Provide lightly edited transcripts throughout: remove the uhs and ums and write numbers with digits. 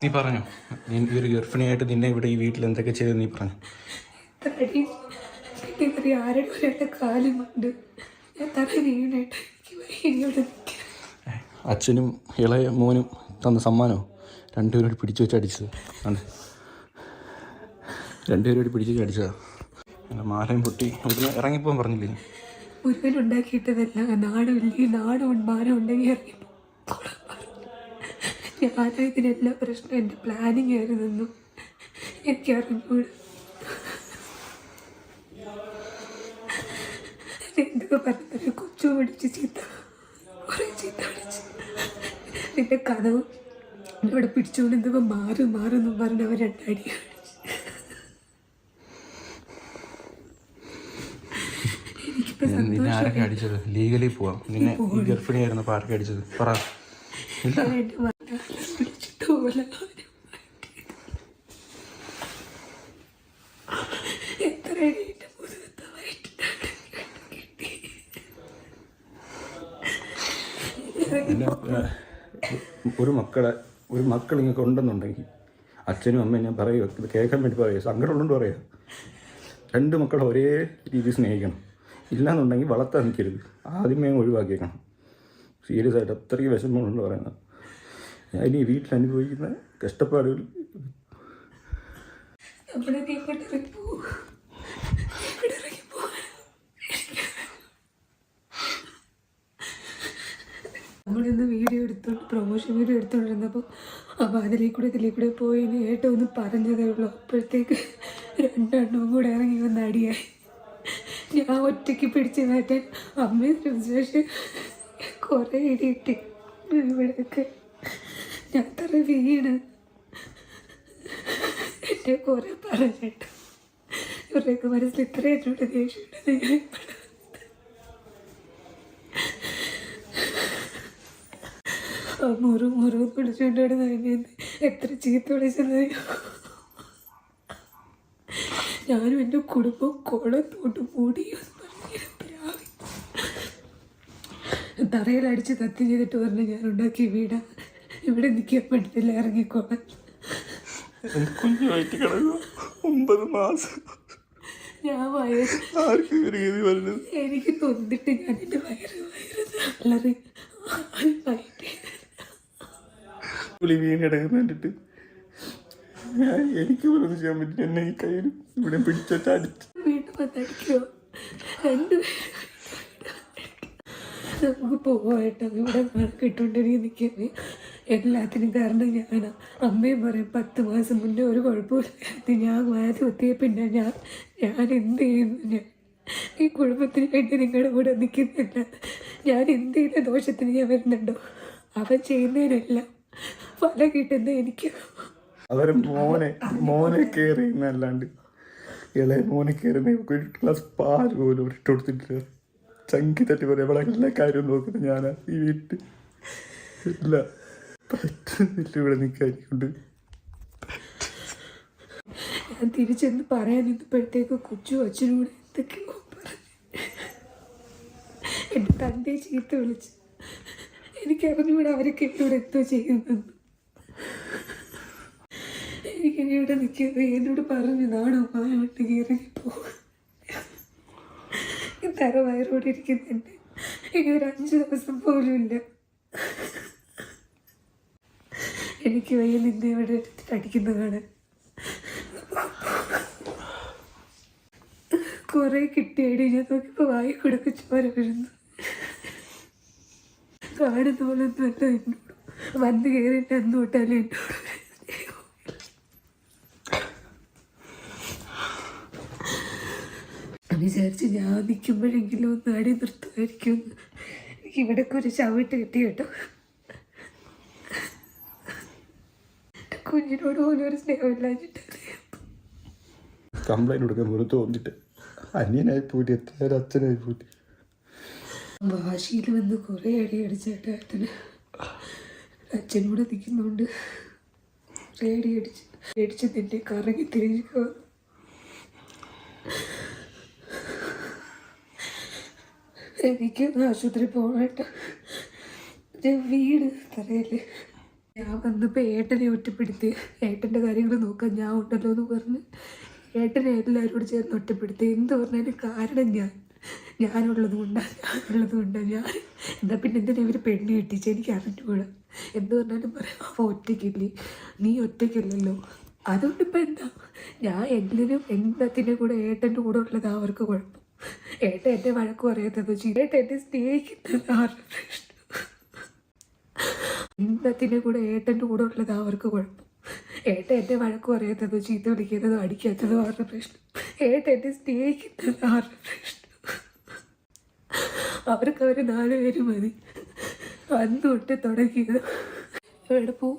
നീ പറഞ്ഞു ഈ ഒരു ഗർഭിണിയായിട്ട് നിന്നെ ഇവിടെ ഈ വീട്ടിൽ എന്തൊക്കെ ചെയ്ത് നീ പറഞ്ഞു? ആരുടെ ഒരാളുടെ കാലുമുണ്ട്. ഞാൻ തല വീണായിട്ട് എനിക്ക് അച്ഛനും ഇളയ മോനും തന്ന സമ്മാനമോ രണ്ടുപേരോട് പിടിച്ചു വെച്ച് അടിച്ചത് ആണ്. രണ്ടുപേരോട് പിടിച്ചു വെച്ച് അടിച്ചതാ. അങ്ങനെ മാലയും പൊട്ടി അവിടുന്ന് ഇറങ്ങിപ്പോകാൻ പറഞ്ഞില്ലേ? മുരുകൻ ഉണ്ടാക്കിയിട്ടതല്ല. നാടും മാനം ഉണ്ടെങ്കിൽ ഇറങ്ങിപ്പോ. ഞാനായതിനെല്ലാം പ്രശ്നം എൻ്റെ പ്ലാനിങ് ആയിരുന്നു. എനിക്കറിഞ്ഞൂടെ എന്തൊക്കെ പറഞ്ഞ കൊച്ചു പിടിച്ച് കുറേ ചീത്ത പിടിച്ച് നിന്റെ കഥവും ഇവിടെ പിടിച്ചുകൊണ്ട് എന്തൊക്കെ മാറുമെന്നും പറഞ്ഞവർ രണ്ടടി നിന്നെ ആരൊക്കെ അടിച്ചത്? ലീഗലി പോവാം. നിന്നെ ഈ ഗർഭിണിയായിരുന്നപ്പോൾ ആരൊക്കെ അടിച്ചത് പറ. ഒരു മക്കൾ ഇങ്ങനെ ഉണ്ടെന്നുണ്ടെങ്കിൽ അച്ഛനും അമ്മയും ഞാൻ പറയുക, ഇത് കേൾക്കാൻ വേണ്ടി പറയുക, സങ്കടമുള്ളതുകൊണ്ട് പറയുക. രണ്ട് മക്കളെ ഒരേ രീതിയിൽ സ്നേഹിക്കണം. ഇല്ലയെന്നുണ്ടെങ്കിൽ വളർത്താൻ നിൽക്കരുത്. ആദ്യമേ ഒഴിവാക്കിയേക്കണം. സീരിയസ് ആയിട്ട് അത്രയ്ക്ക് വിഷമമുണ്ടെന്ന് പറയുന്നത്. ഞാൻ ഇനി വീട്ടിൽ അനുഭവിക്കുന്ന കഷ്ടപ്പാടുകൾ നമ്മളിന്ന് വീഡിയോ എടുത്തോണ്ട് പ്രൊമോഷൻ വീഡിയോ എടുത്തോണ്ടിരുന്നപ്പോൾ അപ്പോൾ ഇതിലേക്കൂടെ പോയി ഏറ്റവും ഒന്ന് പറഞ്ഞതേ ഉള്ളൂ. അപ്പോഴത്തേക്ക് രണ്ടെണ്ണവും കൂടെ ഇറങ്ങി വന്ന് അടിയായി. ഞാൻ ഒറ്റയ്ക്ക് പിടിച്ച് മാറ്റാൻ അമ്മയെ ശ്രമിച്ചു. കുറേ ഇടിയിട്ട് ഇവിടെയൊക്കെ ഞാൻ തറ വീണ് എന്നെ കുറേ പറഞ്ഞിട്ട് ഇവരുടെയൊക്കെ മനസ്സിൽ ഇത്രയും എന്നോട് ദേഷ്യമുണ്ടെന്ന് ഞാൻ മുറിവ് പിടിച്ചുകൊണ്ടാണ് എത്ര ചീത്ത വിളിച്ചത്. ഞാനും എൻ്റെ കുടുംബം കുളത്തോട്ട് മൂടിയോ തറയിലടിച്ച് കത്തി ചെയ്തിട്ട് പറഞ്ഞ് ഞാൻ ഉണ്ടാക്കി വീടാ, ഇവിടെ നിൽക്കാൻ പറ്റത്തില്ല, ഇറങ്ങിക്കോളാൻ. കുഞ്ഞുമായിട്ട് കിടക്കുക 9 മാസം. ഞാൻ എനിക്ക് തൊന്നിട്ട് ഞാൻ എൻ്റെ വയറ് വളരെ വീണിടങ്ങുന്ന കണ്ടിട്ട് എനിക്ക് പോലും ചെയ്യാൻ പറ്റില്ല. എന്നെ ഈ കയ്യിലും ഇവിടെ പിടിച്ചിട്ട് അടിച്ചു. വീണ്ടും വന്നടിക്കോ? നമുക്ക് പോവാട്ടോ. ഇവിടെ കിട്ടുകൊണ്ടിരിക്കും നിൽക്കുന്നത് എല്ലാത്തിനും കാരണം ഞാനാണ്. അമ്മയും പറയും 10 മാസം മുന്നേ ഒരു കുഴപ്പമില്ലായിരുന്നു. ഞാൻ മാറ്റി ഒത്തിയ പിന്നെ ഞാൻ എന്ത് ചെയ്യുന്നു? ഞാൻ ഈ കുടുംബത്തിന് വേണ്ടി നിങ്ങളുടെ കൂടെ നിൽക്കുന്നില്ല. ഞാൻ എന്ത് ചെയ്ത ദോഷത്തിന് ഞാൻ വരുന്നുണ്ടോ? അവൻ ചെയ്യുന്നതിനെല്ലാം ഫലം കിട്ടുന്ന എനിക്ക്. അവരെ മോനെ കയറി എന്നല്ലാണ്ട് ഇളയ മോനെ കയറുന്ന ഒരു ഗ്ലാസ് പാല് പോലും ഇട്ട് കൊടുത്തിട്ടില്ല. ചങ്കി തട്ടി പറയാം. ഇവിടെ എല്ലാ കാര്യവും നോക്കുന്നത് ഞാനാ ഈ വീട്ടിൽ. ഇല്ല പറ്റുന്നില്ല ഇവിടെ നിൽക്കാനിക്കൊണ്ട്. ഞാൻ തിരിച്ചെന്ന് പറയാൻ നിന്നപ്പോഴത്തേക്ക് കൊച്ചു അച്ഛനോട് എന്തൊക്കെയോ പറഞ്ഞു. എൻ്റെ തൻ്റെ ചീത്ത വിളിച്ച് എനിക്കറിഞ്ഞൂടെ അവരൊക്കെ ഇവിടെ എന്തോ ചെയ്യുന്നെന്ന്. എനിക്കിനി ഇവിടെ നിൽക്കുന്നത് എന്നോട് പറഞ്ഞു നാണോ മായോട്ട് കയറിപ്പോ. തറ വയറോടെ ഇരിക്കുന്നുണ്ട്. ഇനി ഒരു 5 ദിവസം പോലും ഇല്ല. എനിക്ക് വയ്യ നിന്നെ ഇവിടെ എടുത്തിട്ട് അടിക്കുന്ന കാണാൻ. കുറേ കിട്ടിയടി. ഞാൻ നോക്കിയപ്പോൾ വായി കൊടുക്ക ചോര വീഴുന്നു. കാണുന്ന പോലൊന്നും അല്ല എന്നോട്. വന്ന് കയറിയിട്ട് അന്നോട്ടല്ലേ എന്നോട് വിചാരിച്ച് ഞാൻ നിൽക്കുമ്പോഴെങ്കിലും ഒന്ന് അടി നിർത്തുമായിരിക്കും. എനിക്ക് ഇവിടേക്ക് ഒരു ചവിട്ട് കിട്ടി കേട്ടോ. കുഞ്ഞിനോട് പോലും ഒരു സ്നേഹമില്ലാഞ്ഞിട്ട് കംപ്ലൈൻറ്റ് കൊടുക്കാൻ വെറുതെ തോന്നിട്ട് അന്യനായി പോയിട്ട് എത്ര അച്ഛനായി പോയിട്ട് വാശിയിൽ വന്ന് കുറേ അടി അടിച്ചേട്ടാ ഏട്ടന്. അച്ഛനൂടെ നിൽക്കുന്നുണ്ട്. കുറേ അടി അടിച്ച് നിന്നെ കറങ്ങി തിരിഞ്ഞു. എനിക്ക് ആശുപത്രി പോകട്ടെ. വീട് തറയല്ലേ. ഞാൻ വന്നപ്പോൾ ഏട്ടനെ ഒറ്റപ്പെടുത്തി, ഏട്ടൻ്റെ കാര്യങ്ങൾ നോക്കാൻ ഞാൻ ഉണ്ടല്ലോ എന്ന് പറഞ്ഞ് ഏട്ടനെ എല്ലാവരോട് ചേർന്ന് ഒറ്റപ്പെടുത്തി. എന്ത് പറഞ്ഞാലും കാരണം ഞാനുള്ളത് കൊണ്ടാണ് ഞാൻ. എന്നാൽ പിന്നെ എന്തിനാ ഇവർ പെണ്ണ് കെട്ടിച്ച് എനിക്ക് അറിഞ്ഞുകൂടാ. എന്ത് പറഞ്ഞാലും പറയാം, അവ ഒറ്റയ്ക്കില്ലേ, നീ ഒറ്റയ്ക്കല്ലല്ലോ. അതുകൊണ്ട് ഇപ്പം എന്താ, ഞാൻ എല്ലാത്തിൻ്റെ കൂടെ ഏട്ടൻ്റെ കൂടെ ഉള്ളത് അവർക്ക് കുഴപ്പം. ഏട്ടൻ എന്നെ വഴക്ക് പറയാത്തത്, ഏട്ടൻ എന്നെ സ്നേഹിക്കുന്നത് അവരുടെ പ്രശ്നം. എല്ലാത്തിൻ്റെ കൂടെ ഏട്ടൻ്റെ കൂടെ ഉള്ളത് അവർക്ക് കുഴപ്പം. ഏട്ടൻ എന്നെ വഴക്ക് പറയാത്തതോ ചീത്ത വിളിക്കുന്നതോ അടിക്കാത്തതോ അവരുടെ പ്രശ്നം. ഏട്ടൻ എന്നെ സ്നേഹിക്കുന്നത് അവരുടെ പ്രശ്നം. അവർക്ക് 4 പേര് മതി. അന്ന് തൊട്ട് തുടങ്ങിയത്. എവിടെ പോവും,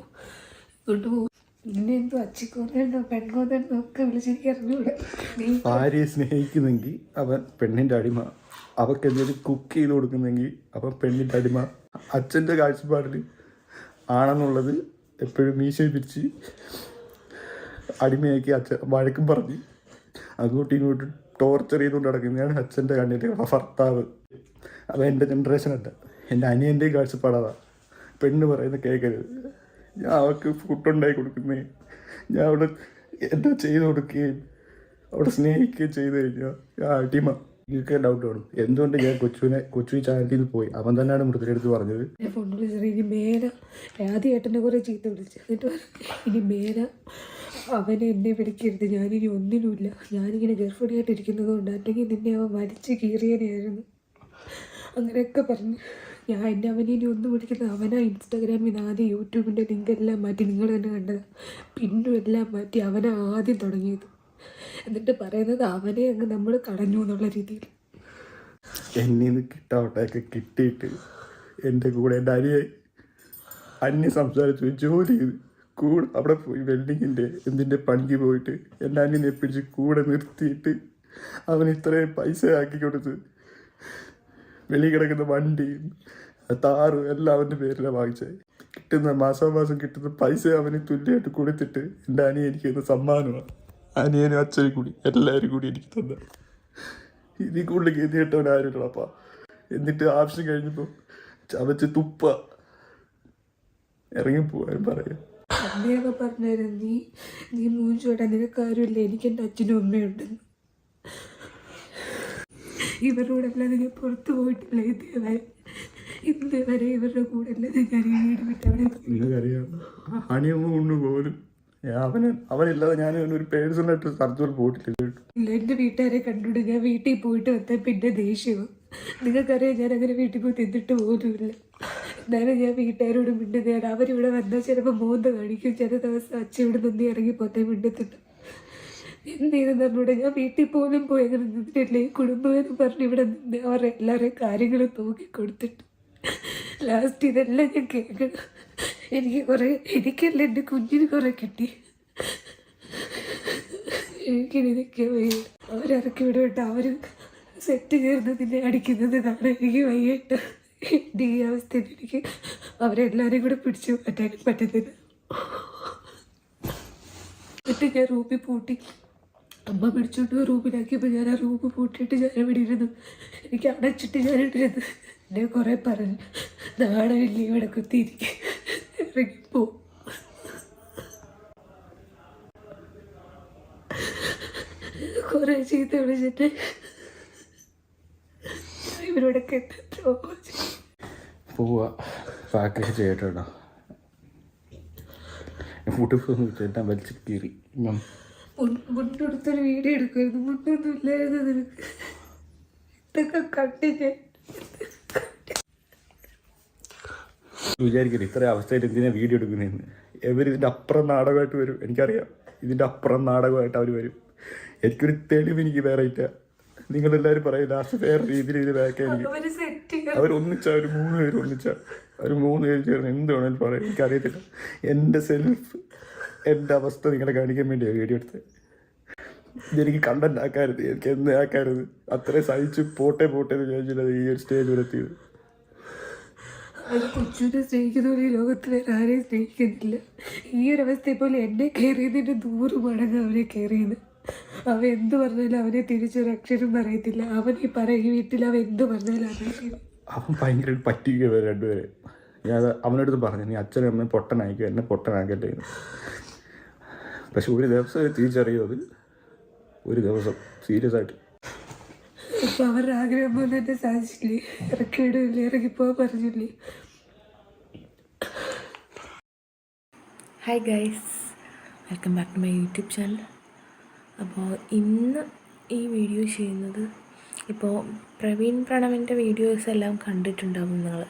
കൊണ്ടുപോകും. പിന്നെ എന്തോ അച്ചിക്കോന്നെന്നോ പെൺകോന്നെന്നോ ഒക്കെ വിളിച്ചെനിക്ക് അറിഞ്ഞൂടെ. ഭാര്യയെ സ്നേഹിക്കുന്നെങ്കിൽ അവൻ പെണ്ണിൻ്റെ അടിമ, അവൾക്ക് എന്തെങ്കിലും കുക്ക് ചെയ്ത് കൊടുക്കുന്നെങ്കിൽ അവൻ പെണ്ണിൻ്റെ അടിമ. അച്ഛൻ്റെ കാഴ്ചപ്പാടിൽ ആണെന്നുള്ളത് എപ്പോഴും മീശയെ പിരിച്ച് അടിമയാക്കി അച്ഛൻ വഴക്കും പറഞ്ഞ് അങ്ങോട്ടും ഇങ്ങോട്ടും ടോർച്ചർ ചെയ്തുകൊണ്ട് നടക്കുന്നതാണ് അച്ഛൻ്റെ കണ്ണിൻ്റെ ഭർത്താവ്. അവൻ എൻ്റെ ജനറേഷനല്ല, എൻ്റെ അനിയൻ്റെയും കാഴ്ചപ്പാടാണ്. പെണ്ണ് പറയുന്നത് കേൾക്കരുത്, ഞാൻ അവൾക്ക് ഫുഡുണ്ടാക്കി കൊടുക്കുന്നേ, ഞാൻ അവിടെ എന്താ ചെയ്ത് കൊടുക്കുകയും അവിടെ സ്നേഹിക്കുകയും ചെയ്ത് കഴിഞ്ഞാൽ ഞാൻ അടിമ. എനിക്ക് ഡൗട്ട് വേണം എന്തുകൊണ്ട് ഞാൻ കൊച്ചു ചാനലിൽ നിന്ന് പോയി. അവൻ തന്നെയാണ് മൃദുലെടുത്ത് പറഞ്ഞത്. ഫോൺ വിളിച്ചത് ഇനി മേല ആദ്യം ഏട്ടനെ കുറേ ചീത്ത വിളിച്ചു. എന്നിട്ട് ഇനി മേല അവനെ എന്നെ വിളിക്കരുത്, ഞാനിനി ഒന്നിനുമില്ല, ഞാനിങ്ങനെ ഗർഭിണിയായിട്ടിരിക്കുന്നത് കൊണ്ട്, അല്ലെങ്കിൽ നിന്നെ അവൻ വലിച്ച് കീറിയനായിരുന്നു അങ്ങനെയൊക്കെ പറഞ്ഞു. അവനെ ഇനി ഒന്നും വിളിക്കുന്നത് അവനാ. ഇൻസ്റ്റാഗ്രാമിൽ നിന്ന് ആദ്യം യൂട്യൂബിൻ്റെ ലിങ്ക് എല്ലാം മാറ്റി, നിങ്ങൾ തന്നെ കണ്ടത്, പിന്നും എല്ലാം മാറ്റി അവനാ ആദ്യം തുടങ്ങിയത്. എന്നിട്ട് പറയുന്നത് അവനെ അങ്ങ് നമ്മൾ കളഞ്ഞു എന്നുള്ള രീതിയിൽ. എന്നിന്ന് കിട്ടാവട്ടൊക്കെ കിട്ടിയിട്ട് എൻ്റെ കൂടെ എൻ്റെ അന്യ സംസാരിച്ചു ജോലി ചെയ്ത് കൂടെ അവിടെ പോയി വെൽഡിങ്ങിൻ്റെ എന്തിൻ്റെ പണിക്ക് പോയിട്ട് എൻ്റെ അന്യനെ പിടിച്ച് കൂടെ നിർത്തിയിട്ട് അവൻ ഇത്രയും പൈസ ആക്കി കൊടുത്ത് വെളി കിടക്കുന്ന വണ്ടിയും താറും എല്ലാം അവൻ്റെ പേരിലാണ് വാങ്ങിച്ചത്. കിട്ടുന്ന മാസം കിട്ടുന്ന പൈസ അവന് തുല്യമായിട്ട് കൊടുത്തിട്ട് എൻ്റെ അനിയൻ എനിക്ക് തന്ന സമ്മാനമാണ്. അനിയനും അച്ഛനും കൂടി എല്ലാവരും കൂടി എനിക്ക് തന്ന. ഇതിൽ കൂടുതൽ ഗതികെട്ടവൻ ആരുമില്ലപ്പാ. എന്നിട്ട് ആവശ്യം കഴിഞ്ഞപ്പോൾ ചവച്ച് തുപ്പ ഇറങ്ങിപ്പോവാനും പറയാം. അമ്മയൊക്കെ പറഞ്ഞായിരുന്നു, നീ മൂഞ്ചോടാ, നിനക്കാരുമില്ല, എനിക്ക് എൻ്റെ അച്ഛനും അമ്മയുണ്ടെന്ന്. ഇവരുടെ അല്ലാതെ ഞാൻ പുറത്ത് പോയിട്ടില്ല ഇതുവരെ ഇവരുടെ കൂടെ അല്ലാതെ ഞാൻ ഈ വീട് വിട്ടവിടെ. നിങ്ങൾക്കറിയാം അണിയമ്മ കൊണ്ട് പോലും അവനില്ലാതെ ഞാൻ ഒരു പേഴ്സണലായിട്ട് സ്ഥലത്തോട് പോയിട്ടില്ല. എൻ്റെ വീട്ടുകാരെ കണ്ടുകൊണ്ട് ഞാൻ വീട്ടിൽ പോയിട്ട് വന്നാൽ പിന്നെ ദേഷ്യവും. നിങ്ങൾക്കറിയാം ഞാൻ അങ്ങനെ വീട്ടിൽ പോയി തിന്നിട്ട് പോലുമില്ല. എന്നാലും ഞാൻ വീട്ടുകാരോട് മിണ്ടുന്നതാണ്. അവരിവിടെ വന്നാൽ ചിലപ്പോൾ മോന്ത കാണിക്കും, ചില ദിവസം അച്ഛൻ ഇവിടെ നിന്ന് ഇറങ്ങിപ്പോത്തേ മിണ്ടത്തില്ല. എന്ത് ചെയ്തെന്ന് പറഞ്ഞൂടെ, ഞാൻ വീട്ടിൽ പോലും പോയി അങ്ങനെ നിന്നിട്ടില്ലേ. കുടുംബം എന്ന് പറഞ്ഞ് ഇവിടെ നിന്ന് അവരുടെ എല്ലാവരെയും കാര്യങ്ങളും നോക്കിക്കൊടുത്തിട്ട് ലാസ്റ്റ് ഇതെല്ലാം ഞാൻ കേൾക്കണം. എനിക്കല്ല എൻ്റെ കുഞ്ഞിന് കുറേ കിട്ടി. എനിക്കിതൊക്കെ വയ്യ. അവരിറക്കി വിടവിട്ട് അവർ സെറ്റ് ചേർന്നതിനെ അടിക്കുന്നത് കാണാൻ എനിക്ക് വയ്യായിട്ട്. എൻ്റെ ഈ അവസ്ഥയിൽ എനിക്ക് അവരെല്ലാവരെയും കൂടെ പിടിച്ചു മാറ്റാനും പറ്റുന്നില്ല. എന്നിട്ട് ഞാൻ റൂമിൽ പൂട്ടി, അമ്മ പിടിച്ചോണ്ട് റൂമിലാക്കിയപ്പോൾ ഞാൻ ആ റൂം പൂട്ടിയിട്ട് ഞാൻ ഇവിടെ ഇരുന്നു. എനിക്ക് അടച്ചിട്ട് ഞാനിട്ടിരുന്നു. എന്നെ കുറേ പറഞ്ഞു, നാണമില്ലേ ഇവിടെ കുത്തിയിരിക്കും, ഇറങ്ങിപ്പോ. കുറേ ചീത്ത വിളിച്ചിട്ട് ഇവരോടൊക്കെ പോവാ പാക്കേജ് ചെയ്യട്ടോ. ഫുഡ് ചേട്ടാ വലിച്ചു കീറി. മുണ്ടെടുത്തൊരു വീഡിയോ എടുക്കുമായിരുന്നു, മുണ്ടൊന്നും ഇല്ലായിരുന്നു നിനക്ക്. ഇതൊക്കെ കണ്ടിട്ട് വിചാരിക്കരുത് ഇത്ര അവസ്ഥയിൽ എന്തിനാ വീഡിയോ എടുക്കുന്നതെന്ന്. ഇതിൻ്റെ അപ്പുറം നാടകമായിട്ട് വരും, എനിക്കറിയാം. ഇതിൻ്റെ അപ്പുറം നാടകമായിട്ട് അവർ വരും. എനിക്കൊരു തെളിവ് എനിക്ക് വേറെ ഇല്ല. നിങ്ങളെല്ലാവരും പറയും ലാസ്റ്റ് വേറെ രീതിയിൽ ഇത് ബാക്കാൻ. അവരൊന്നിച്ച ഒരു 3 പേര് ഒന്നിച്ച ഒരു 3 പേര് ചേർന്ന് എന്ത് വേണമെങ്കിലും പറയാം, എനിക്കറിയത്തില്ല. എൻ്റെ അവസ്ഥ നിങ്ങളെ കാണിക്കാൻ വേണ്ടിയാണ് വീഡിയോ എടുത്തത്. ഇതെനിക്ക് കണ്ടന്റ് ആക്കരുത്, എനിക്ക് എന്ത് ആക്കരുത്. അത്രയും സഹിച്ച് പോട്ടെ എന്ന് വിചാരിച്ചില്ല ഈ ഒരു സ്റ്റേജ് വരെത്തിയത്. കൊച്ചുവിനെ സ്നേഹിക്കുന്ന പോലെ ഈ ലോകത്തിൽ വേറെ ആരെയും സ്നേഹിക്കുന്നില്ല. ഈ ഒരു അവസ്ഥയെ പോലെ എന്നെ കെയർ ചെയ്തതിൻ്റെ 100 മടങ്ങ് അവനെ കെയർ ചെയ്യുന്നത്. അവൻ എന്ത് പറഞ്ഞാലും അവനെ തിരിച്ചൊരു അക്ഷരം പറയത്തില്ല. അവൻ ഈ വീട്ടിൽ അവൻ എന്ത് പറഞ്ഞാലും അറിയില്ല. അവൻ ഭയങ്കര പറ്റിക്കുക രണ്ടുപേരെ. ഞാൻ അവനടുത്ത് പറഞ്ഞു, നീ അച്ഛനും അമ്മയും പൊട്ടനായിക്കും, എന്നെ പൊട്ടനാക്കല്ലേ എന്ന്. പക്ഷെ ഒരു ദിവസം തിരിച്ചറിയും അത്, ഒരു ദിവസം സീരിയസ് ആയിട്ട്. ഇപ്പം അവരുടെ ആഗ്രഹം പോലെ തന്നെ സാധിച്ചില്ലേ, ഇറക്കിയിടില്ലേ, ഇറങ്ങിപ്പോകാൻ പറഞ്ഞില്ലേ. Hi guys, welcome back to my YouTube channel. അപ്പോൾ ഇന്ന് ഈ വീഡിയോ ചെയ്യുന്നത്, ഇപ്പോൾ പ്രവീൺ പ്രണവിൻ്റെ വീഡിയോസ് എല്ലാം കണ്ടിട്ടുണ്ടാവും നിങ്ങൾ.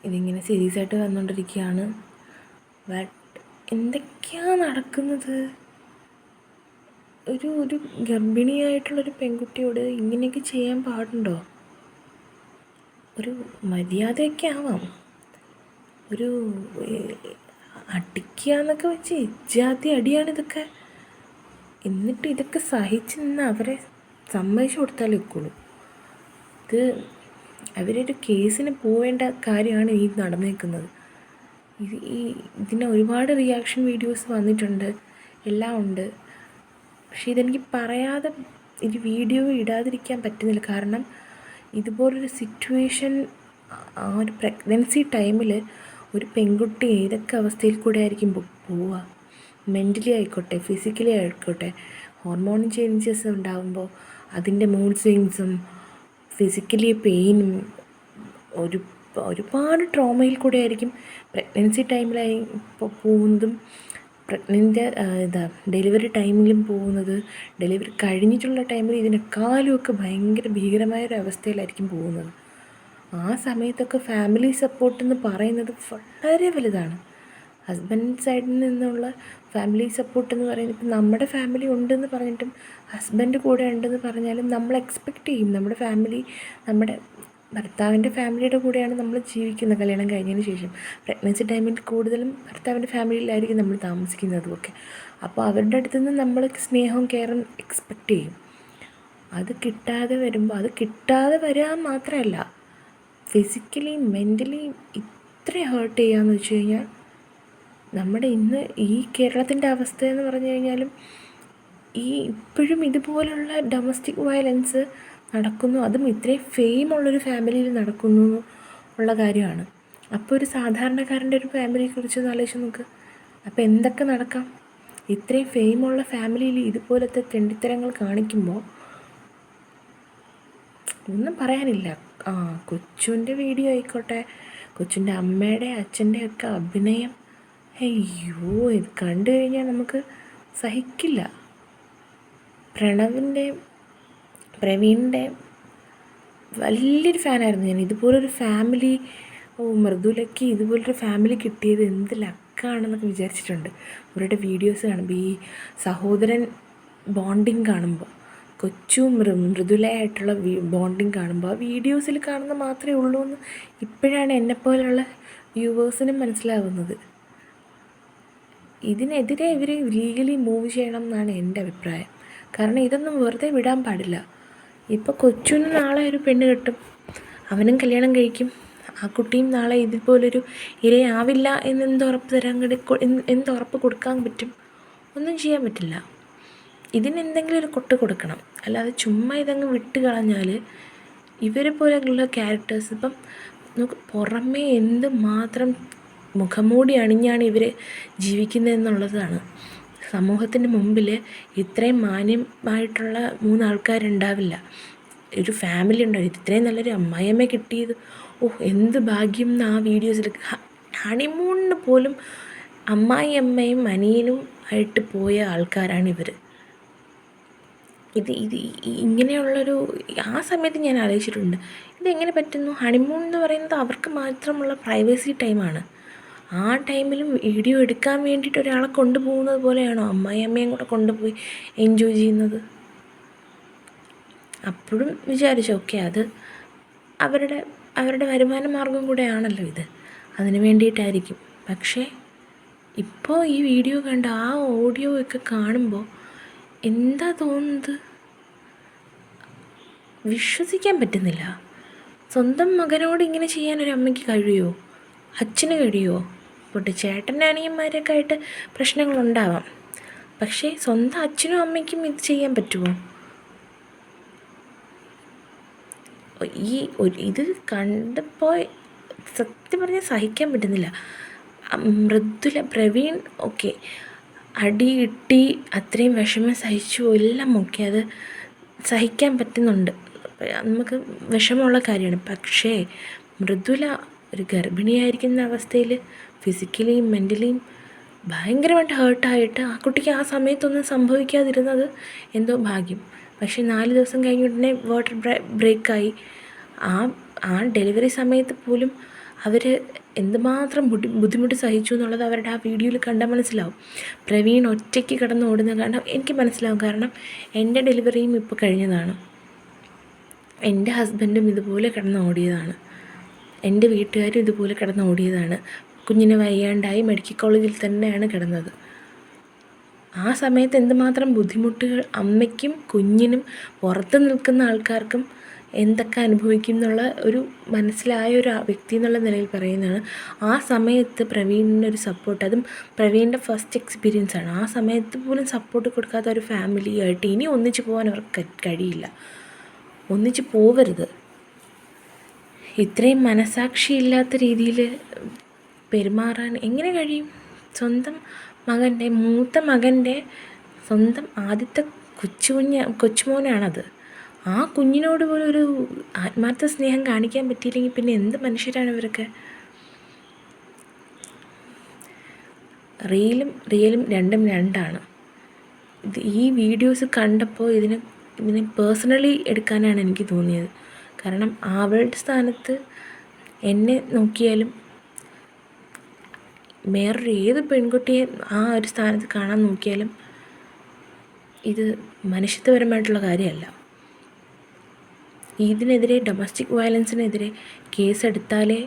ഇതിങ്ങനെ സീരീസായിട്ട് വന്നുകൊണ്ടിരിക്കുകയാണ്. ബട്ട് എന്തൊക്കെയാണ് നടക്കുന്നത്? ഒരു ഗർഭിണിയായിട്ടുള്ളൊരു പെൺകുട്ടിയോട് ഇങ്ങനെയൊക്കെ ചെയ്യാൻ പാടുണ്ടോ? ഒരു മര്യാദയൊക്കെ ആവാം. ഒരു അടിക്കുക എന്നൊക്കെ വെച്ച് ഇജാതി അടിയാണിതൊക്കെ. എന്നിട്ട് ഇതൊക്കെ സഹിച്ച് നിന്ന് അവരെ സമ്മതിച്ചു കൊടുത്താലേ വെക്കുള്ളൂ. ഇത് അവരൊരു കേസിന് പോവേണ്ട കാര്യമാണ് ഈ നടന്നേക്കുന്നത്. ഇതിന് ഒരുപാട് റിയാക്ഷൻ വീഡിയോസ് വന്നിട്ടുണ്ട്, എല്ലാം ഉണ്ട്. പക്ഷേ ഇതെനിക്ക് പറയാതെ ഒരു വീഡിയോ ഇടാതിരിക്കാൻ പറ്റുന്നില്ല. കാരണം ഇതുപോലൊരു സിറ്റുവേഷൻ, ആ ഒരു പ്രഗ്നൻസി ടൈമിൽ ഒരു പെൺകുട്ടി ഏതൊക്കെ അവസ്ഥയിൽ കൂടെ ആയിരിക്കും പോവുക. മെൻ്റലി ആയിക്കോട്ടെ, ഫിസിക്കലി ആയിക്കോട്ടെ. ഹോർമോൺ ചേഞ്ചസ് ഉണ്ടാകുമ്പോൾ അതിൻ്റെ മൂഡ് സ്വിങ്സും ഫിസിക്കലി പെയിനും ഒരുപാട് ട്രോമയിൽ കൂടെ ആയിരിക്കും പ്രഗ്നൻസി ടൈമിലായി പോകുന്നതും, ഡെലിവറി ടൈമിലും പോകുന്നത്. ഡെലിവറി കഴിഞ്ഞിട്ടുള്ള ടൈമിൽ ഇതിനേക്കാളുമൊക്കെ ഭയങ്കര ഭീകരമായൊരു അവസ്ഥയിലായിരിക്കും പോകുന്നത്. ആ സമയത്തൊക്കെ ഫാമിലി സപ്പോർട്ട് എന്ന് പറയുന്നത് വളരെ വലുതാണ്. ഹസ്ബൻഡ് സൈഡിൽ നിന്നുള്ള ഫാമിലി സപ്പോർട്ട് എന്ന് പറയുന്നത്, ഇപ്പം നമ്മുടെ ഫാമിലി ഉണ്ടെന്ന് പറഞ്ഞിട്ടും ഹസ്ബൻഡ് കൂടെ ഉണ്ടെന്ന് പറഞ്ഞാലും നമ്മൾ എക്സ്പെക്റ്റ് ചെയ്യും നമ്മുടെ ഫാമിലി, നമ്മുടെ ഭർത്താവിൻ്റെ ഫാമിലിയുടെ കൂടെയാണ് നമ്മൾ ജീവിക്കുന്നത് കല്യാണം കഴിഞ്ഞതിന് ശേഷം. പ്രഗ്നൻസി ടൈമിൽ കൂടുതലും ഭർത്താവിൻ്റെ ഫാമിലിയിലായിരിക്കും നമ്മൾ താമസിക്കുന്നതുമൊക്കെ. അപ്പോൾ അവരുടെ അടുത്ത് നിന്ന് നമ്മൾ സ്നേഹവും കെയറും എക്സ്പെക്റ്റ് ചെയ്യും. അത് കിട്ടാതെ വരുമ്പോൾ, അത് കിട്ടാതെ വരാൻ മാത്രമല്ല, ഫിസിക്കലി മെൻ്റലി ഇത്ര ഹേർട്ട് ചെയ്യാന്ന് വെച്ച് കഴിഞ്ഞാൽ, നമ്മുടെ ഇന്ന് ഈ കേരളത്തിൻ്റെ അവസ്ഥ എന്ന് പറഞ്ഞു കഴിഞ്ഞാലും ഇപ്പോഴും ഇതുപോലുള്ള ഡൊമസ്റ്റിക് വയലൻസ് നടക്കുന്നു. അതും ഇത്രയും ഫെയിമുള്ളൊരു ഫാമിലിയിൽ നടക്കുന്നു ഉള്ള കാര്യമാണ്. അപ്പോൾ ഒരു സാധാരണക്കാരൻ്റെ ഒരു ഫാമിലിയെക്കുറിച്ച് ഒന്ന് ആലോചിച്ച് നോക്ക്. അപ്പോൾ എന്തൊക്കെ നടക്കാം? ഇത്രയും ഫെയിമുള്ള ഫാമിലിയിൽ ഇതുപോലത്തെ തെണ്ടിത്തരങ്ങൾ കാണിക്കുമ്പോൾ ഒന്നും പറയാനില്ല. കൊച്ചുൻ്റെ വീഡിയോ ആയിക്കോട്ടെ, കൊച്ചിൻ്റെ അമ്മയുടെ അച്ഛൻ്റെ ഒക്കെ അഭിനയം, അയ്യോ, ഇത് കണ്ടു കഴിഞ്ഞാൽ നമുക്ക് സഹിക്കില്ല. പ്രവീണിൻ്റെ വലിയൊരു ഫാനായിരുന്നു ഞാൻ. ഇതുപോലൊരു ഫാമിലി, മൃദുലയ്ക്ക് ഇതുപോലൊരു ഫാമിലി കിട്ടിയത് എന്ത് ലക്കാണെന്നൊക്കെ വിചാരിച്ചിട്ടുണ്ട്. അവരുടെ വീഡിയോസ് കാണുമ്പോൾ, ഈ സഹോദരൻ ബോണ്ടിങ് കാണുമ്പോൾ, കൊച്ചും മൃദുലയായിട്ടുള്ള ബോണ്ടിങ് കാണുമ്പോൾ, ആ വീഡിയോസിൽ കാണുന്ന മാത്രമേ ഉള്ളൂ എന്ന് ഇപ്പോഴാണ് എന്നെപ്പോലുള്ള വ്യൂവേഴ്സിനും മനസ്സിലാവുന്നത്. ഇതിനെതിരെ ഇവർ ലീഗലി മൂവ് ചെയ്യണം എന്നാണ് എൻ്റെ അഭിപ്രായം. കാരണം ഇതൊന്നും വെറുതെ വിടാൻ പാടില്ല. ഇപ്പോൾ കൊച്ചിന് നാളെ ഒരു പെണ്ണ് കെട്ടും, അവനും കല്യാണം കഴിക്കും. ആ കുട്ടിയും നാളെ ഇതുപോലൊരു ഇരയാവില്ല എന്തുറപ്പ് കൊടുക്കാൻ പറ്റും? ഒന്നും ചെയ്യാൻ പറ്റില്ല. ഇതിനെന്തെങ്കിലും ഒരു കൊട്ട് കൊടുക്കണം. അല്ലാതെ ചുമ്മാ ഇതങ്ങ് വിട്ട് കളഞ്ഞാൽ ഇവരെ പോലെയുള്ള ക്യാരക്ടേഴ്സ്, ഇപ്പം നമുക്ക് പുറമേ എന്ത് മാത്രം മുഖംമൂടി അണിഞ്ഞാണ് ഇവർ ജീവിക്കുന്നതെന്നുള്ളതാണ്. സമൂഹത്തിൻ്റെ മുമ്പിൽ ഇത്രയും മാന്യമായിട്ടുള്ള 3 ആൾക്കാരുണ്ടാവില്ല. ഒരു ഫാമിലി ഉണ്ടാവില്ല. ഇത്രയും നല്ലൊരു അമ്മായിയമ്മ കിട്ടിയത്, എന്ത് ഭാഗ്യം എന്ന് ആ വീഡിയോസിൽ. ഹണിമൂണിന് പോലും അമ്മായിയമ്മയും അനിയനും ആയിട്ട് പോയ ആൾക്കാരാണ് ഇവർ. ഇത് ഇങ്ങനെയുള്ളൊരു, ആ സമയത്ത് ഞാൻ ആലോചിച്ചിട്ടുണ്ട്, ഇതെങ്ങനെ പറ്റുന്നു? ഹണിമൂൺ എന്ന് പറയുന്നത് അവർക്ക് മാത്രമുള്ള പ്രൈവസി ടൈമാണ്. ആ ടൈമിലും വീഡിയോ എടുക്കാൻ വേണ്ടിയിട്ട് ഒരാളെ കൊണ്ടുപോകുന്നത് പോലെയാണോ അമ്മായിയമ്മയും കൂടെ കൊണ്ടുപോയി എൻജോയ് ചെയ്യുന്നത്? അപ്പോഴും വിചാരിച്ചു, ഓക്കെ, അത് അവരുടെ വരുമാന മാർഗം കൂടെയാണല്ലോ ഇത്, അതിന് വേണ്ടിയിട്ടായിരിക്കും. പക്ഷേ ഇപ്പോൾ ഈ വീഡിയോ കണ്ട് ആ ഓഡിയോ ഒക്കെ കാണുമ്പോൾ എന്താ തോന്നുന്നത്? വിശ്വസിക്കാൻ പറ്റുന്നില്ല. സ്വന്തം മകനോട് ഇങ്ങനെ ചെയ്യാൻ ഒരു അമ്മയ്ക്ക് കഴിയുമോ? അച്ഛന് കഴിയുമോ? പോട്ടെ, ചേട്ടൻ്റെ അനിയന്മാരൊക്കെ ആയിട്ട് പ്രശ്നങ്ങളുണ്ടാവാം. പക്ഷേ സ്വന്തം അച്ഛനും അമ്മയ്ക്കും ഇത് ചെയ്യാൻ പറ്റുമോ? ഇത് കണ്ടപ്പോൾ സത്യം പറഞ്ഞാൽ സഹിക്കാൻ പറ്റുന്നില്ല. മൃദുല പ്രവീൺ ഓക്കെ അടി കിട്ടി അത്രയും വിഷമം സഹിച്ചു എല്ലാം ഓക്കെ, അത് സഹിക്കാൻ പറ്റുന്നുണ്ട്, നമുക്ക് വിഷമമുള്ള കാര്യമാണ്. പക്ഷേ മൃദുല ഒരു ഗർഭിണിയായിരിക്കുന്ന അവസ്ഥയിൽ ഫിസിക്കലിയും മെൻ്റലിയും ഭയങ്കരമായിട്ട് ഹേർട്ടായിട്ട് ആ കുട്ടിക്ക് ആ സമയത്തൊന്നും സംഭവിക്കാതിരുന്നത് എന്തോ ഭാഗ്യം. പക്ഷേ 4 ദിവസം കഴിഞ്ഞ ഉടനെ വാട്ടർ ബ്രേക്കായി. ആ ഡെലിവറി സമയത്ത് പോലും അവർ എന്തുമാത്രം ബുദ്ധിമുട്ട് സഹിച്ചു എന്നുള്ളത് അവരുടെ ആ വീഡിയോയിൽ കണ്ടാൽ മനസ്സിലാവും. പ്രവീൺ ഒറ്റയ്ക്ക് കിടന്ന് ഓടുന്നത് കാരണം എനിക്ക് മനസ്സിലാവും. കാരണം എൻ്റെ ഡെലിവറിയും ഇപ്പോൾ കഴിഞ്ഞതാണ്, എൻ്റെ ഹസ്ബൻഡും ഇതുപോലെ കിടന്ന് ഓടിയതാണ്, എൻ്റെ വീട്ടുകാരും ഇതുപോലെ കിടന്ന് ഓടിയതാണ്. കുഞ്ഞിന് വയ്യാണ്ടായി മെഡിക്കൽ കോളേജിൽ തന്നെയാണ് കിടന്നത്. ആ സമയത്ത് എന്തുമാത്രം ബുദ്ധിമുട്ടുകൾ അമ്മയ്ക്കും കുഞ്ഞിനും പുറത്ത് നിൽക്കുന്ന ആൾക്കാർക്കും എന്തൊക്കെ അനുഭവിക്കും എന്നുള്ള ഒരു മനസ്സിലായ ഒരു വ്യക്തി എന്നുള്ള നിലയിൽ പറയുന്നതാണ്. ആ സമയത്ത് പ്രവീണിനൊരു സപ്പോർട്ട്, അതും പ്രവീണിൻ്റെ ഫസ്റ്റ് എക്സ്പീരിയൻസ് ആണ്. ആ സമയത്ത് പോലും സപ്പോർട്ട് കൊടുക്കാത്ത ഒരു ഫാമിലിയായിട്ട് ഇനി ഒന്നിച്ച് പോകാൻ അവർക്ക് കഴിയില്ല, ഒന്നിച്ച് പോവരുത്. ഇത്രയും മനസാക്ഷിയില്ലാത്ത രീതിയിൽ പെരുമാറാൻ എങ്ങനെ കഴിയും? സ്വന്തം മകൻ്റെ മൂത്ത മകൻ്റെ സ്വന്തം ആദ്യത്തെ കൊച്ചുമോനാണത്. ആ കുഞ്ഞിനോട് പോലും ഒരു ആത്മാർത്ഥ സ്നേഹം കാണിക്കാൻ പറ്റിയില്ലെങ്കിൽ പിന്നെ എന്ത് മനുഷ്യരാണ് ഇവരൊക്കെ? റിയലും രണ്ടും രണ്ടാണ്. ഈ വീഡിയോസ് കണ്ടപ്പോൾ ഇതിനെ പേഴ്സണലി എടുക്കാനാണ് എനിക്ക് തോന്നിയത്. കാരണം അവളുടെ സ്ഥാനത്ത് എന്നെ നോക്കിയാലും വേറൊരു ഏത് പെൺകുട്ടിയെ ആ ഒരു സ്ഥാനത്ത് കാണാൻ നോക്കിയാലും ഇത് മനുഷ്യത്വപരമായിട്ടുള്ള കാര്യമല്ല. ഇതിനെതിരെ ഡൊമസ്റ്റിക് വയലൻസിനെതിരെ കേസെടുത്താലേ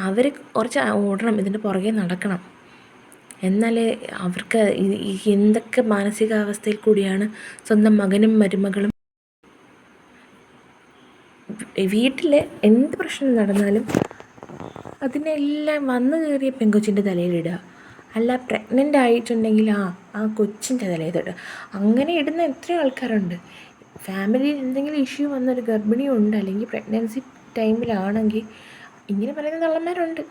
അവർ കുറച്ച് ഓടണം, ഇതിൻ്റെ പുറകെ നടക്കണം. എന്നാലേ അവർക്ക് എന്തൊക്കെ മാനസികാവസ്ഥയിൽ കൂടിയാണ് സ്വന്തം മകനും മരുമകളും. വീട്ടിൽ എന്ത് പ്രശ്നം നടന്നാലും അതിനെല്ലാം വന്നു കയറിയ പെങ്കൊച്ചിൻ്റെ തലയിലിടുക, അല്ല പ്രഗ്നൻ്റ് ആയിട്ടുണ്ടെങ്കിൽ ആ കൊച്ചിൻ്റെ തലയിലിടുക. അങ്ങനെ ഇടുന്ന എത്രയോ ആൾക്കാരുണ്ട്. ഫാമിലിയിൽ എന്തെങ്കിലും ഇഷ്യൂ വന്നൊരു ഗർഭിണിയുണ്ട് അല്ലെങ്കിൽ പ്രഗ്നൻസി ടൈമിലാണെങ്കിൽ ഇങ്ങനെ പറയുന്ന കള്ളന്മാരുണ്ട്,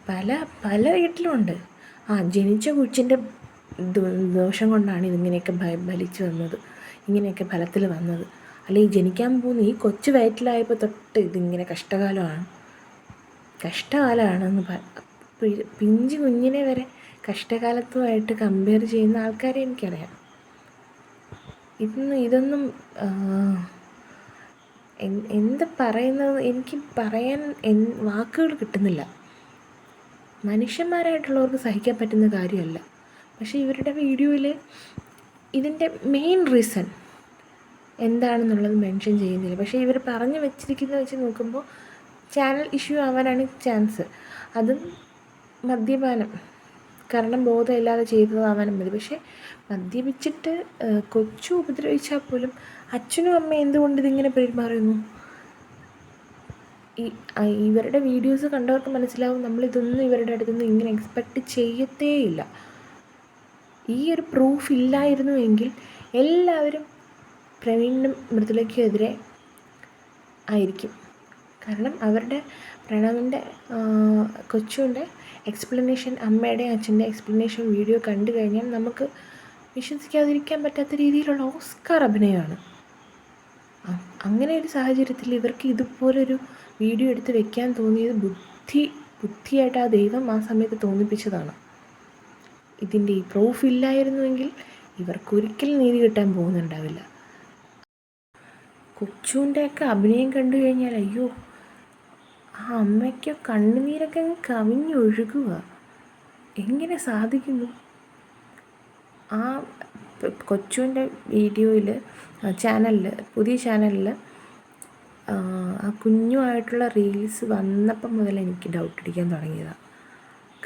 പല വീട്ടിലുമുണ്ട്. ജനിച്ച കൊച്ചിൻ്റെ ദോഷം കൊണ്ടാണ് ഇതിങ്ങനെയൊക്കെ ഫലിച്ചു വന്നത്, ഇങ്ങനെയൊക്കെ ഫലത്തിൽ വന്നത്. അല്ലെങ്കിൽ ജനിക്കാൻ പോകുന്ന ഈ കൊച്ചു വയറ്റിലായപ്പോൾ തൊട്ട് ഇതിങ്ങനെ കഷ്ടകാലമാണെന്ന് പിഞ്ചു കുഞ്ഞിനെ വരെ കഷ്ടകാലത്തുമായിട്ട് കമ്പയർ ചെയ്യുന്ന ആൾക്കാരെ എനിക്കറിയാം. ഇതൊന്നും എന്ത് പറയുന്നത് എനിക്ക് പറയാൻ വാക്കുകൾ കിട്ടുന്നില്ല. മനുഷ്യന്മാരായിട്ടുള്ളവർക്ക് സഹിക്കാൻ പറ്റുന്ന കാര്യമല്ല. പക്ഷേ ഇവരുടെ വീഡിയോയിൽ ഇതിൻ്റെ മെയിൻ റീസൺ എന്താണെന്നുള്ളത് മെൻഷൻ ചെയ്യുന്നില്ല. പക്ഷേ ഇവർ പറഞ്ഞു വെച്ചിരിക്കുന്നത് വെച്ച് നോക്കുമ്പോൾ ചാനൽ ഇഷ്യൂ ആവാനാണ് ചാൻസ്. അതും മദ്യപാനം കാരണം ബോധമില്ലാതെ ചെയ്തതാവാനും മതി. പക്ഷേ മദ്യപിച്ചിട്ട് കൊച്ചു ഉപദ്രവിച്ചാൽ പോലും അച്ഛനും അമ്മയും എന്തുകൊണ്ട് ഇതിങ്ങനെ പെരുമാറുന്നു? ഇവരുടെ വീഡിയോസ് കണ്ടവർക്ക് മനസ്സിലാവും നമ്മളിതൊന്നും ഇവരുടെ അടുത്തുനിന്ന് ഇങ്ങനെ എക്സ്പെക്റ്റ് ചെയ്യത്തേയില്ല. ഈ ഒരു പ്രൂഫ് ഇല്ലായിരുന്നുവെങ്കിൽ എല്ലാവരും പ്രവീണിനും മൃദുലയ്ക്കും എതിരെ ആയിരിക്കും. കാരണം അവരുടെ പ്രണവിൻ്റെ കൊച്ചുവിൻ്റെ എക്സ്പ്ലനേഷൻ, അമ്മയുടെ അച്ഛൻ്റെ എക്സ്പ്ലനേഷൻ വീഡിയോ കണ്ടു കഴിഞ്ഞാൽ നമുക്ക് വിശ്വസിക്കാതിരിക്കാൻ പറ്റാത്ത രീതിയിലുള്ള ഓസ്കാർ അഭിനയമാണ്. അങ്ങനെ ഒരു സാഹചര്യത്തിൽ ഇവർക്ക് ഇതുപോലൊരു വീഡിയോ എടുത്ത് വെക്കാൻ തോന്നിയത് ബുദ്ധിയായിട്ട് ആ ദൈവം ആ സമയത്ത് തോന്നിപ്പിച്ചതാണ്. ഇതിൻ്റെ ഈ പ്രൂഫ് ഇല്ലായിരുന്നുവെങ്കിൽ ഇവർക്കൊരിക്കലും നീതി കിട്ടാൻ പോകുന്നുണ്ടാവില്ല. കൊച്ചുവിൻ്റെയൊക്കെ അഭിനയം കണ്ടു കഴിഞ്ഞാൽ അയ്യോ, ആ അമ്മയ്ക്ക് കണ്ണുനീരൊക്കെ കവിഞ്ഞൊഴുകുക. എങ്ങനെ സാധിക്കുന്നു? ആ കൊച്ചുവിൻ്റെ വീഡിയോയിൽ പുതിയ ചാനലിൽ ആ കുഞ്ഞുമായിട്ടുള്ള റീൽസ് വന്നപ്പം മുതൽ എനിക്ക് ഡൗട്ട് അടിക്കാൻ തുടങ്ങിയതാണ്.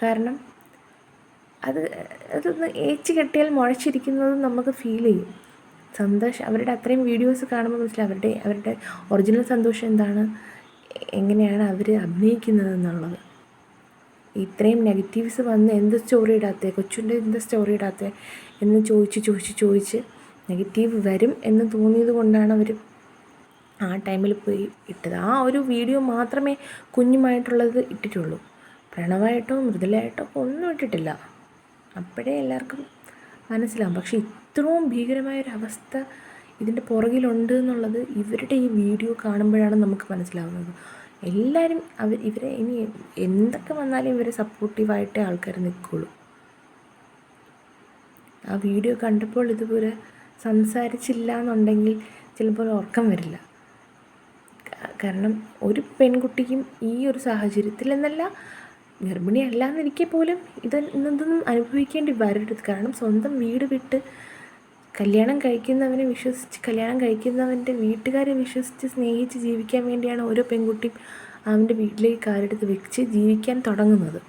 കാരണം അതൊന്ന് ഏച്ച് കെട്ടിയാൽ മുഴച്ചിരിക്കുന്നത് നമുക്ക് ഫീൽ ചെയ്യും. സന്തോഷം അവരുടെ അത്രയും വീഡിയോസ് കാണുമ്പോൾ മനസ്സിലാവും അവരുടെ ഒറിജിനൽ സന്തോഷം എന്താണ്, എങ്ങനെയാണ് അവർ അഭിനയിക്കുന്നത് എന്നുള്ളത്. ഇത്രയും നെഗറ്റീവ്സ് വന്ന് എന്ത് സ്റ്റോറി ഇടാത്തേ, കൊച്ചുൻ്റെ എന്ത് സ്റ്റോറി ഇടാത്തേ എന്ന് ചോദിച്ച് നെഗറ്റീവ് വരും എന്ന് തോന്നിയത് കൊണ്ടാണ് അവർ ആ ടൈമിൽ പോയി ഇട്ടത്. ആ ഒരു വീഡിയോ മാത്രമേ കുഞ്ഞുമായിട്ടുള്ളത് ഇട്ടിട്ടുള്ളൂ. പ്രണവായിട്ടോ മൃദുലയായിട്ടോ ഒന്നും ഇട്ടിട്ടില്ല. അപ്പോഴേ എല്ലാവർക്കും മനസ്സിലാവും. പക്ഷേ ഇത്രയും ഭീകരമായൊരവസ്ഥ ഇതിൻ്റെ പുറകിലുണ്ട് എന്നുള്ളത് ഇവരുടെ ഈ വീഡിയോ കാണുമ്പോഴാണ് നമുക്ക് മനസ്സിലാവുന്നത്. എല്ലാവരും ഇവരെ ഇനി എന്തൊക്കെ വന്നാലും ഇവരെ സപ്പോർട്ടീവായിട്ടേ ആൾക്കാർ നിൽക്കുള്ളൂ. ആ വീഡിയോ കണ്ടപ്പോൾ ഇതുപോലെ സംസാരിച്ചില്ല എന്നുണ്ടെങ്കിൽ ചിലപ്പോൾ ഉറക്കം വരില്ല. കാരണം ഒരു പെൺകുട്ടിക്കും ഈ ഒരു സാഹചര്യത്തിൽ എന്നല്ല, ഗർഭിണിയല്ല എന്നിരിക്കെ പോലും ഇതൊന്നും അനുഭവിക്കേണ്ടി വരരുത്. കാരണം സ്വന്തം വീട് വിട്ട് കല്യാണം കഴിക്കുന്നവൻ്റെ വീട്ടുകാരെ വിശ്വസിച്ച് സ്നേഹിച്ച് ജീവിക്കാൻ വേണ്ടിയാണ് ഓരോ പെൺകുട്ടിയും അവൻ്റെ വീട്ടിലേക്ക് കാലെടുത്ത് വെച്ച് ജീവിക്കാൻ തുടങ്ങുന്നത്.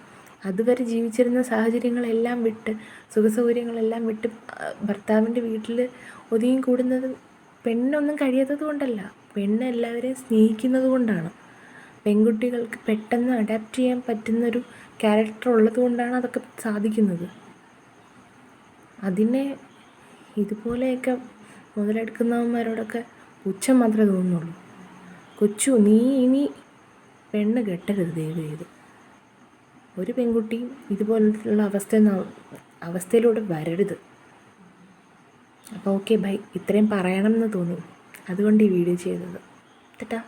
അതുവരെ ജീവിച്ചിരുന്ന സാഹചര്യങ്ങളെല്ലാം വിട്ട്, സുഖസൗകര്യങ്ങളെല്ലാം വിട്ട് ഭർത്താവിൻ്റെ വീട്ടിൽ ഒതുങ്ങി കൂടുന്നത് പെണ്ണൊന്നും കഴിയാത്തത് കൊണ്ടല്ല, പെണ്ണ് എല്ലാവരെയും സ്നേഹിക്കുന്നത് കൊണ്ടാണ്. പെൺകുട്ടികൾക്ക് പെട്ടെന്ന് അഡാപ്റ്റ് ചെയ്യാൻ പറ്റുന്നൊരു ക്യാരക്ടർ ഉള്ളത് കൊണ്ടാണ് അതൊക്കെ സാധിക്കുന്നത്. അതിനെ ഇതുപോലെയൊക്കെ മുതലെടുക്കുന്നവന്മാരോടൊക്കെ പുച്ഛം മാത്രമേ തോന്നുന്നുള്ളൂ. കൊച്ചു, നീ ഇനി പെണ്ണ് കെട്ടരുത് ദയവ് ചെയ്ത്. ഒരു പെൺകുട്ടിയും ഇതുപോലുള്ള അവസ്ഥയിലൂടെ വരരുത്. അപ്പോൾ ഓക്കെ ബൈ, ഇത്രയും പറയണം എന്ന് തോന്നി, അതുകൊണ്ട് ഈ വീഡിയോ ചെയ്തത്. ടാറ്റാ.